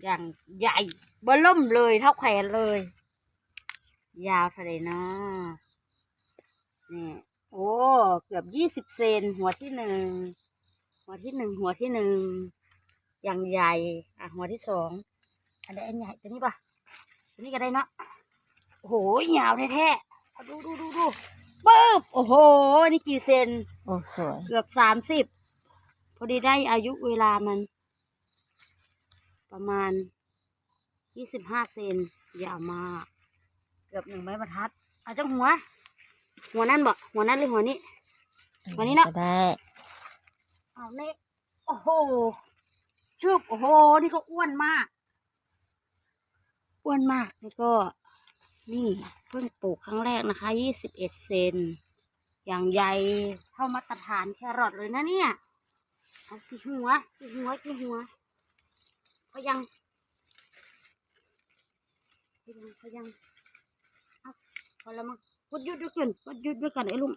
อย่างใหญ่เบอร์ล่มเลยเท่าแขนเลย ยาวเท่าไหร่เนาะนี่โอ้เกือบ20 เซนหัวที่หนึ่งหัวที่หนึ่งอย่างใหญ่หัวที่สองอะไรอันใหญ่ตัวนี้ป่ะตัวนี้ก็ได้เนาะโอ้โหยาวแท้ๆดูปึ๊บโอ้โหนี่กี่เซนโอ้สวย เกือบ30พอดีได้อายุเวลามัน ประมาณ25 เซนยาวมากเกือบ1 ไม้บรรทัดเอาจังหัวนั่นบ่หัวนั่นหรือหัวนี้หัวนี้เนาะ ก็ได้ เอาเนี่ยโอ้โหชุบโอ้โหนี่ก็อ้วนมากนี่ก็นี่เพิ่งปลูกครั้งแรกนะคะ21 เซนอย่างใหญ่เท่ามาตรฐานแครอทเลยนะเนี่ยเอากี่หัวพอยังเอาพอแล้วมั้งวัดยุดด้วยกันไอ้ลุง